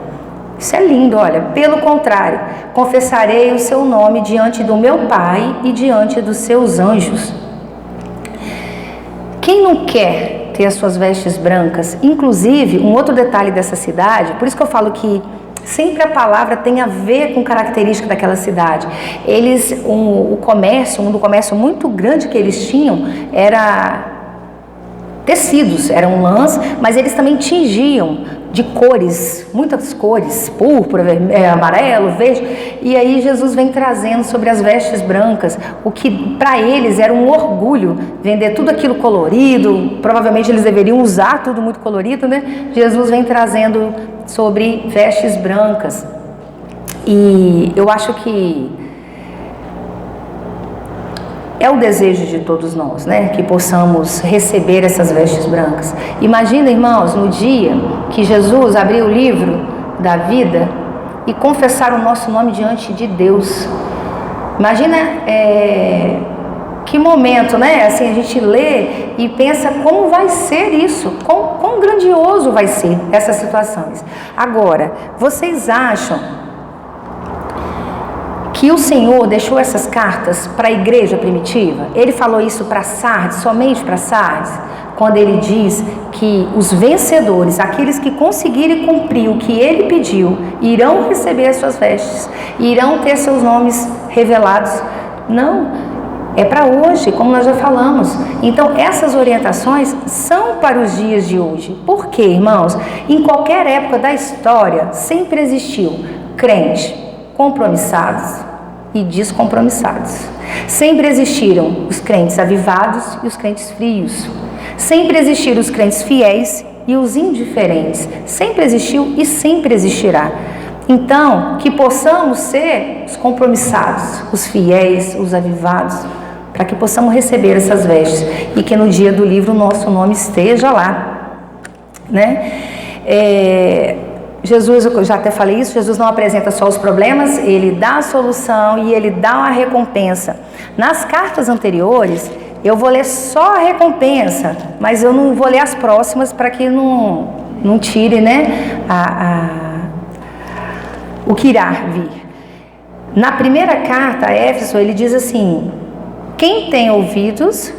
Speaker 2: Isso é lindo, olha. Pelo contrário, confessarei o seu nome diante do meu Pai e diante dos seus anjos. Quem não quer ter as suas vestes brancas? Inclusive, um outro detalhe dessa cidade, por isso que eu falo que sempre a palavra tem a ver com característica daquela cidade. O comércio, um do comércio muito grande que eles tinham era tecidos, eram lãs, mas eles também tingiam de cores, muitas cores, púrpura, amarelo, verde, e aí Jesus vem trazendo sobre as vestes brancas, o que para eles era um orgulho, vender tudo aquilo colorido, provavelmente eles deveriam usar tudo muito colorido, né? Jesus vem trazendo sobre vestes brancas, e eu acho que é o desejo de todos nós, né? Que possamos receber essas vestes brancas. Imagina, irmãos, no dia que Jesus abriu o livro da vida e confessar o nosso nome diante de Deus. Imagina que momento, né? Assim, a gente lê e pensa como vai ser isso, quão grandioso vai ser essas situações. Agora, vocês acham que o Senhor deixou essas cartas para a igreja primitiva? Ele falou isso para Sardes, somente para Sardes, quando ele diz que os vencedores, aqueles que conseguirem cumprir o que ele pediu, irão receber as suas vestes, irão ter seus nomes revelados. Não, é para hoje, como nós já falamos. Então, essas orientações são para os dias de hoje. Por quê, irmãos? Em qualquer época da história, sempre existiu crente compromissados e descompromissados. Sempre existiram os crentes avivados e os crentes frios. Sempre existiram os crentes fiéis e os indiferentes. Sempre existiu e sempre existirá. Então, que possamos ser os compromissados, os fiéis, os avivados, para que possamos receber essas vestes e que no dia do livro o nosso nome esteja lá, né? Jesus, eu já até falei isso, Jesus não apresenta só os problemas, ele dá a solução e ele dá uma recompensa. Nas cartas anteriores, eu vou ler só a recompensa, mas eu não vou ler as próximas para que não tire, né, o que irá vir. Na primeira carta a Éfeso, ele diz assim: quem tem ouvidos,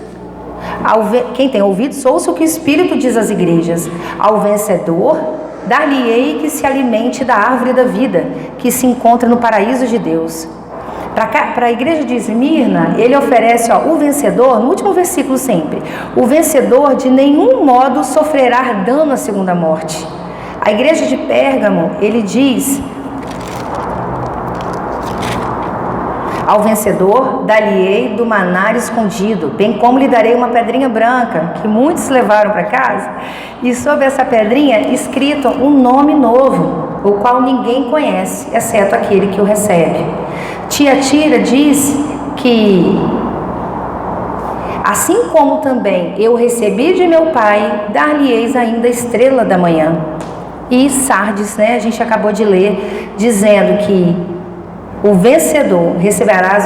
Speaker 2: ouça o que o Espírito diz às igrejas. Ao vencedor, dar-lhe-ei que se alimente da árvore da vida, que se encontra no paraíso de Deus. Para a igreja de Esmirna, ele oferece o vencedor, no último versículo sempre, o vencedor de nenhum modo sofrerá dano à segunda morte. A igreja de Pérgamo, ele diz: ao vencedor, dar-lhe-ei do maná escondido, bem como lhe darei uma pedrinha branca, que muitos levaram para casa, e sobre essa pedrinha escrito um nome novo, o qual ninguém conhece, exceto aquele que o recebe. Tiatira diz que, assim como também eu recebi de meu Pai, dar-lhe-eis ainda a estrela da manhã. E Sardes, né, a gente acabou de ler, dizendo que o vencedor receberá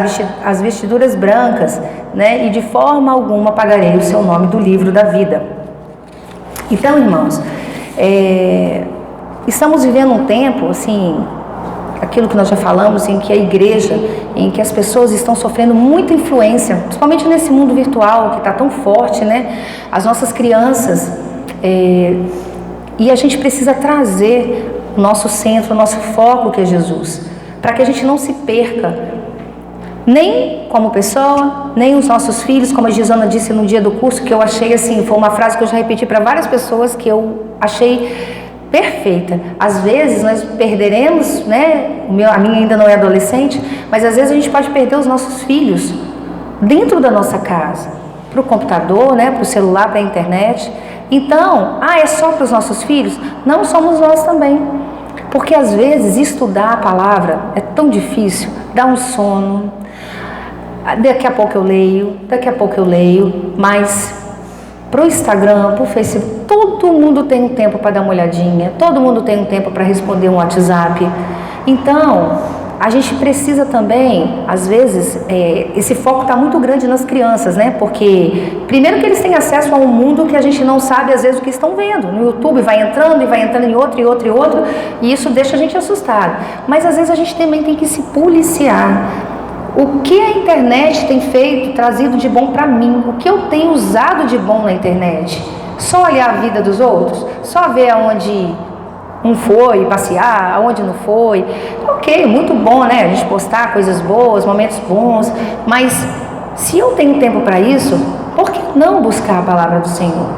Speaker 2: as vestiduras brancas, né, e de forma alguma apagarei o seu nome do livro da vida. Então, irmãos, estamos vivendo um tempo, assim, aquilo que nós já falamos, em que a igreja, em que as pessoas estão sofrendo muita influência, principalmente nesse mundo virtual que está tão forte, né? As nossas crianças, e a gente precisa trazer o nosso centro, o nosso foco, que é Jesus, para que a gente não se perca, nem como pessoa, nem os nossos filhos, como a Gisana disse no dia do curso, que eu achei assim, foi uma frase que eu já repeti para várias pessoas, que eu achei perfeita. Às vezes nós perderemos, né, a minha ainda não é adolescente, mas às vezes a gente pode perder os nossos filhos dentro da nossa casa, para o computador, né, para o celular, para a internet. Então, é só para os nossos filhos? Não, somos nós também. Porque às vezes estudar a palavra é tão difícil, dá um sono, daqui a pouco eu leio, mas para o Instagram, para o Facebook, todo mundo tem um tempo para dar uma olhadinha, todo mundo tem um tempo para responder um WhatsApp. Então, A gente precisa também, às vezes, esse foco está muito grande nas crianças, né? Porque, primeiro que eles têm acesso a um mundo que a gente não sabe, às vezes, o que estão vendo. No YouTube vai entrando e vai entrando em outro, e outro, e outro, e isso deixa a gente assustado. Mas, às vezes, a gente também tem que se policiar. O que a internet tem feito, trazido de bom para mim? O que eu tenho usado de bom na internet? Só olhar a vida dos outros? Só ver aonde um foi passear, aonde não foi? Ok, muito bom, né? A gente postar coisas boas, momentos bons, mas se eu tenho tempo para isso, por que não buscar a palavra do Senhor?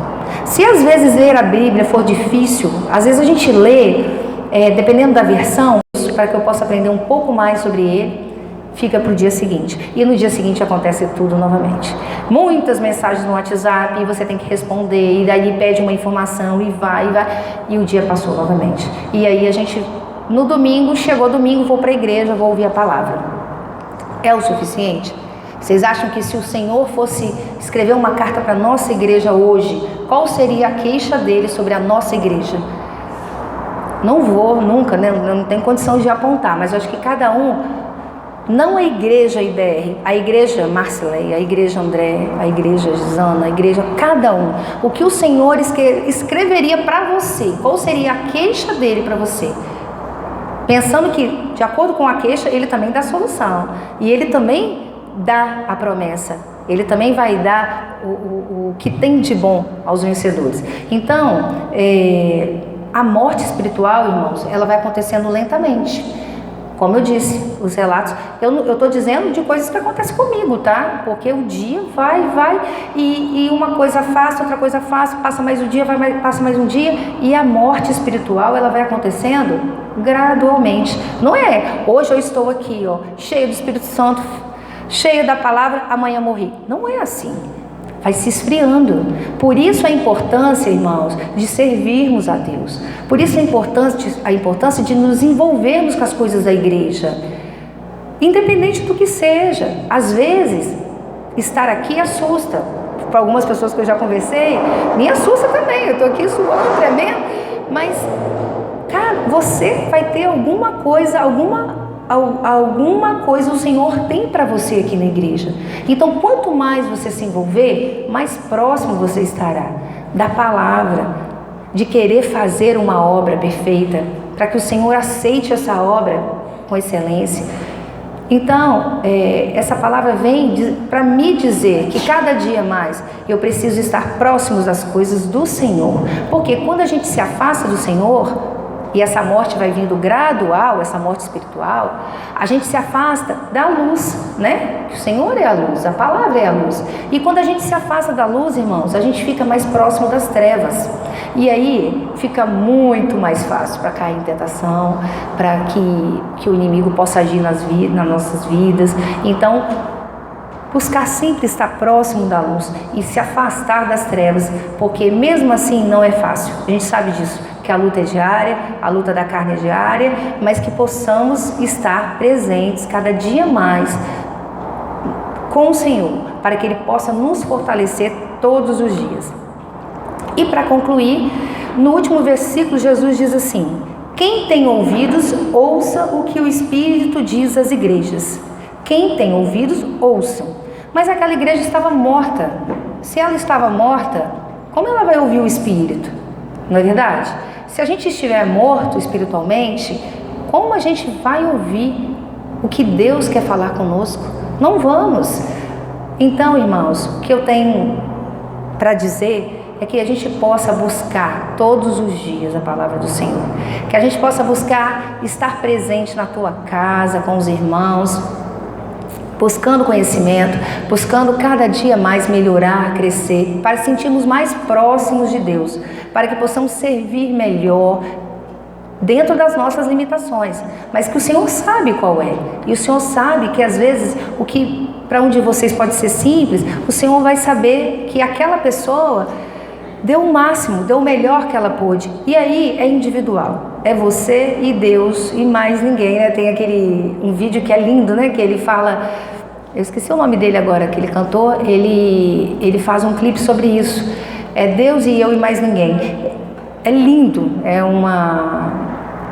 Speaker 2: Se às vezes ler a Bíblia for difícil, às vezes a gente lê, dependendo da versão, para que eu possa aprender um pouco mais sobre ele, fica para o dia seguinte. E no dia seguinte acontece tudo novamente. Muitas mensagens no WhatsApp e você tem que responder, e daí pede uma informação e vai, e o dia passou novamente. E aí a gente, no domingo, chegou domingo, vou para a igreja, vou ouvir a palavra. É o suficiente? Vocês acham que se o Senhor fosse escrever uma carta para a nossa igreja hoje, qual seria a queixa dele sobre a nossa igreja? Não vou nunca, né? Não tenho condição de apontar, mas eu acho que cada um, não a igreja IBR, a igreja Marcileia, a igreja André, a igreja Zana, a igreja, cada um. O que o Senhor escreveria para você? Qual seria a queixa dele para você? Pensando que, de acordo com a queixa, ele também dá a solução. E ele também dá a promessa. Ele também vai dar o que tem de bom aos vencedores. Então, a morte espiritual, irmãos, ela vai acontecendo lentamente. Como eu disse, os relatos, eu estou dizendo de coisas que acontecem comigo, tá? Porque o dia vai, e uma coisa faço, outra coisa faço, passa mais um dia, passa mais um dia, e a morte espiritual, ela vai acontecendo gradualmente. Não é, hoje eu estou aqui, ó, cheio do Espírito Santo, cheio da palavra, amanhã morri. Não é assim. Vai se esfriando. Por isso a importância, irmãos, de servirmos a Deus. Por isso a importância de nos envolvermos com as coisas da igreja. Independente do que seja. Às vezes, estar aqui assusta. Para algumas pessoas que eu já conversei, me assusta também. Eu estou aqui suando, tremendo. Mas, cara, você vai ter alguma coisa o Senhor tem para você aqui na igreja. Então, quanto mais você se envolver, mais próximo você estará da palavra, de querer fazer uma obra perfeita, para que o Senhor aceite essa obra com excelência. Então, essa palavra vem para me dizer que cada dia mais eu preciso estar próximo das coisas do Senhor, porque quando a gente se afasta do Senhor, e essa morte vai vindo gradual, essa morte espiritual, a gente se afasta da luz, né? O Senhor é a luz, a palavra é a luz. E quando a gente se afasta da luz, irmãos, a gente fica mais próximo das trevas. E aí fica muito mais fácil para cair em tentação, para que o inimigo possa agir nas nossas vidas. Então, buscar sempre estar próximo da luz e se afastar das trevas, porque mesmo assim não é fácil. A gente sabe disso, que a luta é diária, a luta da carne é diária, mas que possamos estar presentes cada dia mais com o Senhor, para que Ele possa nos fortalecer todos os dias. E para concluir, no último versículo Jesus diz assim: quem tem ouvidos, ouça o que o Espírito diz às igrejas. Quem tem ouvidos, ouçam. Mas aquela igreja estava morta. Se ela estava morta, como ela vai ouvir o Espírito? Não é verdade? Se a gente estiver morto espiritualmente, como a gente vai ouvir o que Deus quer falar conosco? Não vamos. Então, irmãos, o que eu tenho para dizer é que a gente possa buscar todos os dias a palavra do Senhor. Que a gente possa buscar estar presente na tua casa, com os irmãos, buscando conhecimento, buscando cada dia mais melhorar, crescer, para sentirmos mais próximos de Deus, para que possamos servir melhor dentro das nossas limitações, mas que o Senhor sabe qual é, e o Senhor sabe que às vezes o que para um de vocês pode ser simples, o Senhor vai saber que aquela pessoa deu o máximo, deu o melhor que ela pôde, e aí é individual, é você e Deus e mais ninguém, né? Tem um vídeo que é lindo, né? Que ele fala, eu esqueci o nome dele agora, aquele cantor, ele faz um clipe sobre isso, é Deus e eu e mais ninguém. É lindo,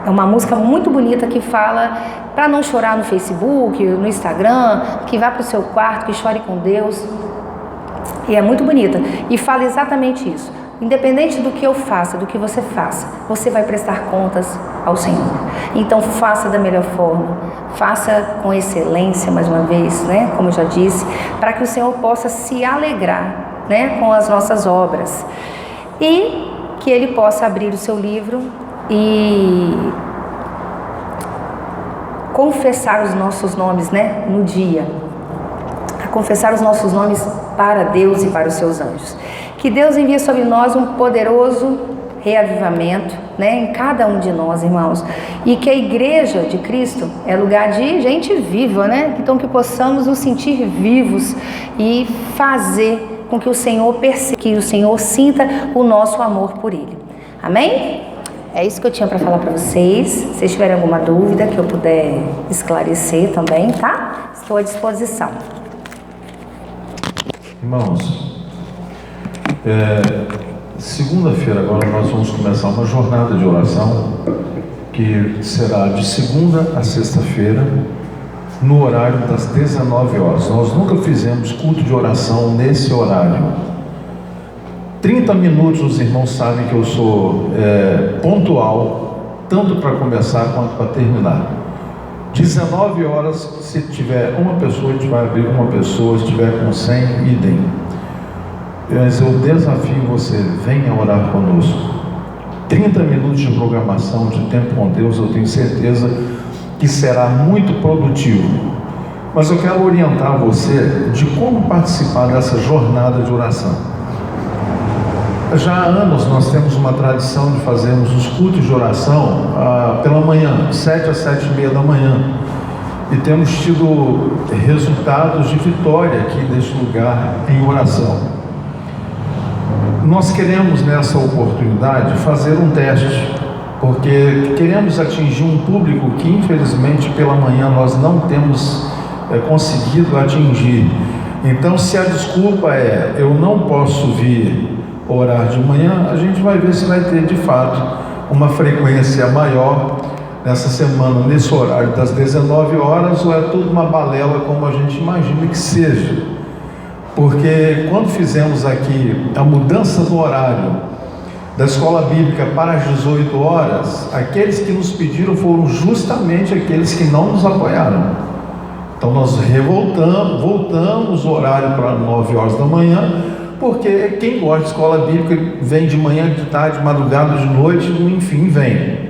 Speaker 2: É uma música muito bonita que fala para não chorar no Facebook, no Instagram, que vá para o seu quarto, que chore com Deus. E é muito bonita. E fala exatamente isso. Independente do que eu faça, do que você faça, você vai prestar contas ao Senhor. Então faça da melhor forma, faça com excelência, mais uma vez, né? Como eu já disse, para que o Senhor possa se alegrar, né? Com as nossas obras. E que Ele possa abrir o seu livro e confessar os nossos nomes, né? No dia. Confessar os nossos nomes para Deus e para os seus anjos. Que Deus envie sobre nós um poderoso reavivamento, né, em cada um de nós, irmãos. E que a igreja de Cristo é lugar de gente viva, né? Então que possamos nos sentir vivos e fazer com que o Senhor perceba, que o Senhor sinta o nosso amor por Ele. Amém? É isso que eu tinha para falar para vocês. Se vocês tiverem alguma dúvida que eu puder esclarecer também, tá? Estou à disposição.
Speaker 1: Irmãos, segunda-feira agora nós vamos começar uma jornada de oração que será de segunda a sexta-feira no horário das 19 horas. Nós nunca fizemos culto de oração nesse horário. 30 minutos, os irmãos sabem que eu sou pontual, tanto para começar quanto para terminar. 19 horas, se tiver uma pessoa, a gente vai abrir uma pessoa, se tiver com 100, idem. Mas eu desafio você, venha orar conosco. 30 minutos de programação, de tempo com Deus, eu tenho certeza que será muito produtivo. Mas eu quero orientar você de como participar dessa jornada de oração. Já há anos nós temos uma tradição de fazermos os cultos de oração pela manhã, 7 às 7h30 da manhã. E temos tido resultados de vitória aqui neste lugar em oração. Nós queremos nessa oportunidade fazer um teste, porque queremos atingir um público que infelizmente pela manhã nós não temos conseguido atingir. Então, se a desculpa é eu não posso vir orar de manhã, a gente vai ver se vai ter de fato uma frequência maior nessa semana, nesse horário das 19 horas, ou é tudo uma balela como a gente imagina que seja. Porque quando fizemos aqui a mudança do horário da escola bíblica para as 18 horas, aqueles que nos pediram foram justamente aqueles que não nos apoiaram. Então nós voltamos o horário para 9 horas da manhã, porque quem gosta de escola bíblica vem de manhã, de tarde, de madrugada, de noite, enfim, vem.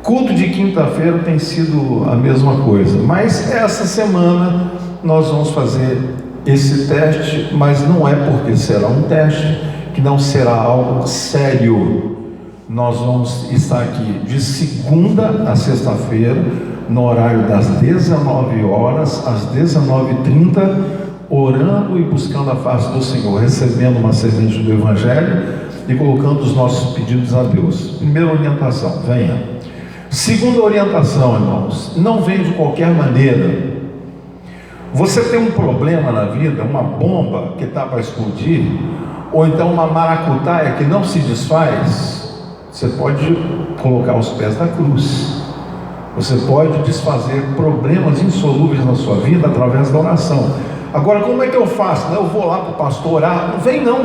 Speaker 1: Culto de quinta-feira tem sido a mesma coisa, mas essa semana nós vamos fazer esse teste, mas não é porque será um teste, que não será algo sério. Nós vamos estar aqui de segunda a sexta-feira, no horário das 19 horas às 19h30, orando e buscando a face do Senhor, recebendo uma semente do Evangelho e colocando os nossos pedidos a Deus. Primeira orientação, venha. Segunda orientação, irmãos, não venha de qualquer maneira. Você tem um problema na vida, uma bomba que está para explodir, ou então uma maracutaia que não se desfaz, você pode colocar os pés na cruz. Você pode desfazer problemas insolúveis na sua vida através da oração. Agora, como é que eu faço? Eu vou lá para o pastor orar? Não vem não.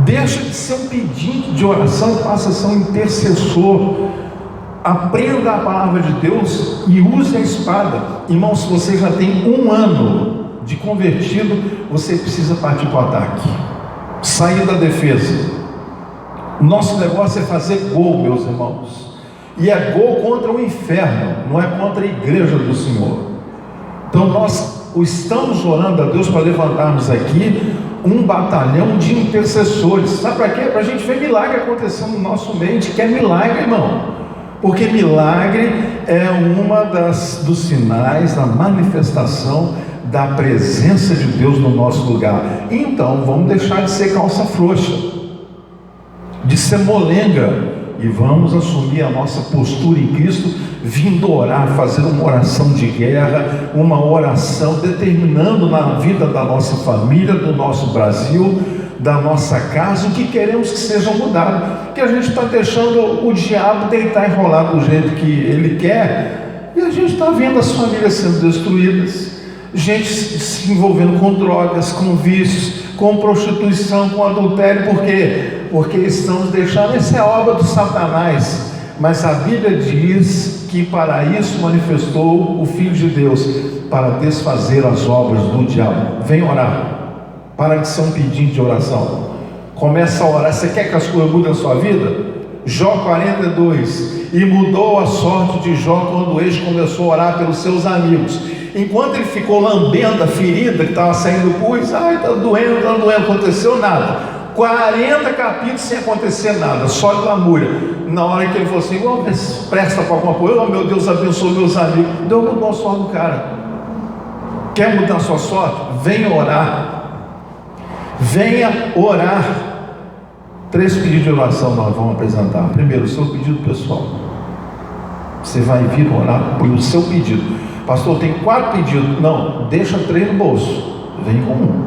Speaker 1: Deixa de ser um pedinte de oração, passa a ser um intercessor. Aprenda a palavra de Deus e use a espada. Irmão, se você já tem 1 ano de convertido, você precisa partir para o ataque, sair da defesa. Nosso negócio é fazer gol, meus irmãos. E é gol contra o inferno, não é contra a igreja do Senhor. Então nós estamos orando a Deus para levantarmos aqui um batalhão de intercessores. Sabe para quê? Para a gente ver milagre acontecendo no nosso meio. A gente quer milagre, irmão. Porque milagre é uma dos sinais da manifestação da presença de Deus no nosso lugar. Então vamos deixar de ser calça frouxa, de ser molenga, e vamos assumir a nossa postura em Cristo, vindo orar, fazer uma oração de guerra, uma oração determinando na vida da nossa família, do nosso Brasil, da nossa casa, o que queremos que seja mudado, que a gente está deixando o diabo deitar e rolar do jeito que ele quer, e a gente está vendo as famílias sendo destruídas, gente se envolvendo com drogas, com vícios, com prostituição, com adultério. Por quê? Porque estamos deixando, essa é obra do Satanás, mas a Bíblia diz que para isso manifestou o Filho de Deus, para desfazer as obras do diabo. Vem orar, para de ser um pedido de oração, começa a orar. Você quer que as coisas mudem na sua vida? Jó 42, e mudou a sorte de Jó quando o ex começou a orar pelos seus amigos. Enquanto ele ficou lambendo a ferida que estava saindo pus, está doendo, não aconteceu nada. 40 capítulos sem acontecer nada, só de lamúria. Na hora que ele falou assim, presta para alguma coisa, meu Deus abençoe meus amigos, Deus mudou a sorte do cara. Quer mudar a sua sorte? Venha orar. Venha orar. 3 pedidos de oração nós vamos apresentar. Primeiro, o seu pedido pessoal. Você vai vir orar pelo seu pedido. Pastor, tem 4 pedidos. Não, deixa 3 no bolso. Vem com um.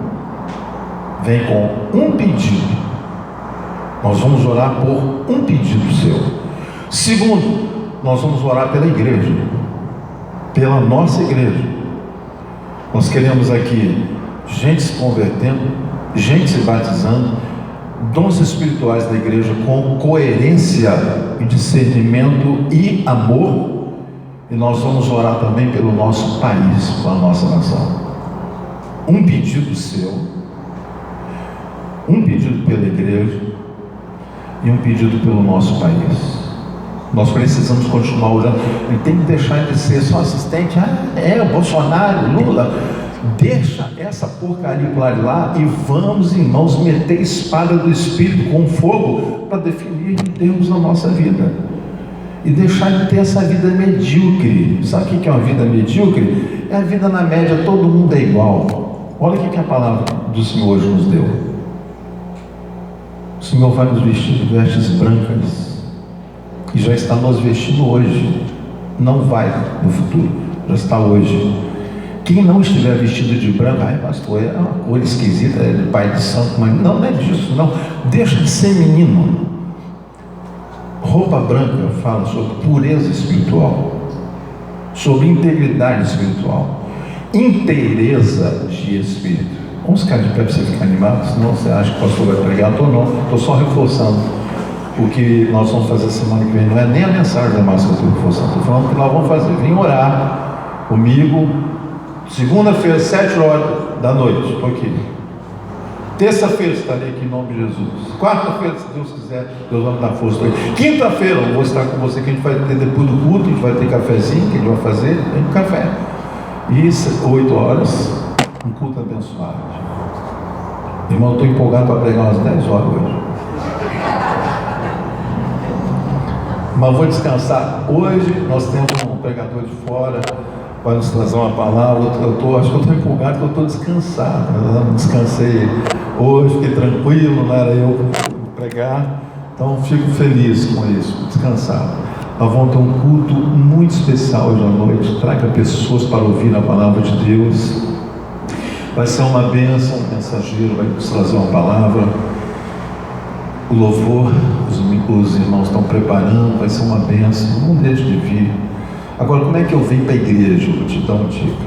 Speaker 1: Vem com um pedido. Nós vamos orar por um pedido seu. Segundo, nós vamos orar pela igreja, pela nossa igreja. Nós queremos aqui gente se convertendo, gente se batizando, dons espirituais da igreja com coerência e discernimento e amor. E nós vamos orar também pelo nosso país, pela nossa nação. Um pedido seu, um pedido pela igreja e um pedido pelo nosso país. Nós precisamos continuar orando. E tem que deixar de ser só assistente. O Bolsonaro, Lula. Deixa essa porcaria lá e vamos, irmãos, meter a espada do Espírito com fogo para definir Deus na nossa vida. E deixar de ter essa vida medíocre. Sabe o que é uma vida medíocre? É a vida na média, todo mundo é igual. Olha o que a palavra do Senhor hoje nos deu. O Senhor vai nos vestir de vestes brancas, e já está nos vestindo hoje. Não vai no futuro, já está hoje. Quem não estiver vestido de branco, pastor, é uma cor esquisita, é de pai de santo, mas não é disso, não. Deixa de ser menino. Roupa branca fala sobre pureza espiritual, sobre integridade espiritual, inteireza de espírito. Vamos ficar de pé para você ficar animado, senão você acha que o pastor vai pregar. Estou só reforçando o que nós vamos fazer semana que vem. Não é nem a mensagem da massa que eu estou reforçando, estou falando o que nós vamos fazer. Vem orar comigo, segunda-feira, 7 horas da noite, estou aqui. Terça-feira estarei aqui em nome de Jesus. Quarta-feira, se Deus quiser, Deus vai me dar força. Quinta-feira eu vou estar com você, que a gente vai ter depois do culto, a gente vai ter cafezinho, que a gente vai fazer, tem um café. E 8 horas, um culto abençoado. Irmão, eu estou empolgado para pregar umas 10 horas hoje. Mas vou descansar. Hoje nós temos um pregador de fora, vai nos trazer uma palavra. Acho que eu estou empolgado porque eu estou descansado. Eu descansei hoje, fiquei tranquilo, não era eu pregar. Então fico feliz com isso, descansado. Nós vamos ter um culto muito especial hoje à noite. Traga pessoas para ouvir a palavra de Deus. Vai ser uma bênção, o mensageiro vai nos trazer uma palavra. O louvor, os irmãos estão preparando, vai ser uma bênção. Não deixe de vir. Agora, como é que eu venho para a igreja? Eu vou te dar uma dica.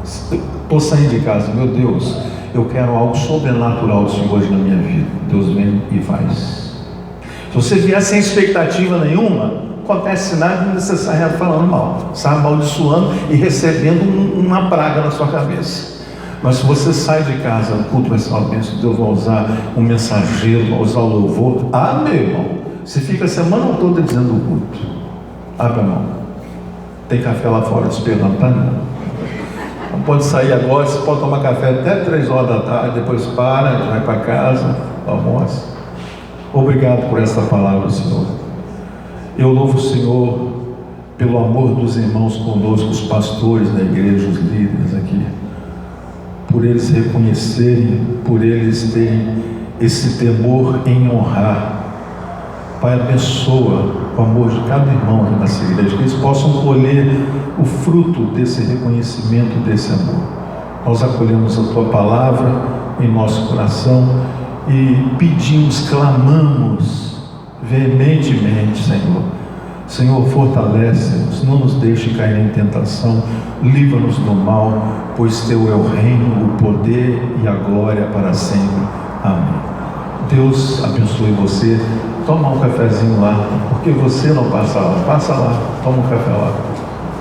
Speaker 1: Estou saindo de casa, meu Deus, eu quero algo sobrenatural do Senhor hoje na minha vida. Deus vem e faz. Se você vier sem expectativa nenhuma, não acontece nada, não você sai falando mal, sai amaldiçoando e recebendo uma praga na sua cabeça. Mas se você sai de casa, o culto vai ser uma bênção, Deus vai usar um mensageiro, vai usar o louvor. Meu irmão, você fica a semana toda dizendo o culto. Abre a mão. Tem café lá fora esperando, tá? Não pode sair agora, você pode tomar café até 3 horas da tarde, depois para, vai para casa, almoça. Obrigado por essa palavra, Senhor. Eu louvo o Senhor pelo amor dos irmãos conosco, os pastores da igreja, os líderes aqui, por eles reconhecerem, por eles terem esse temor em honrar. Pai, abençoa o amor de cada irmão aqui nessa igreja, que eles possam colher o fruto desse reconhecimento, desse amor. Nós acolhemos a Tua palavra em nosso coração e pedimos, clamamos veementemente, Senhor. Senhor, fortalece-nos, não nos deixe cair em tentação, livra-nos do mal, pois Teu é o reino, o poder e a glória para sempre. Amém. Deus abençoe você. Toma um cafezinho lá, porque você não passa lá, toma um café lá.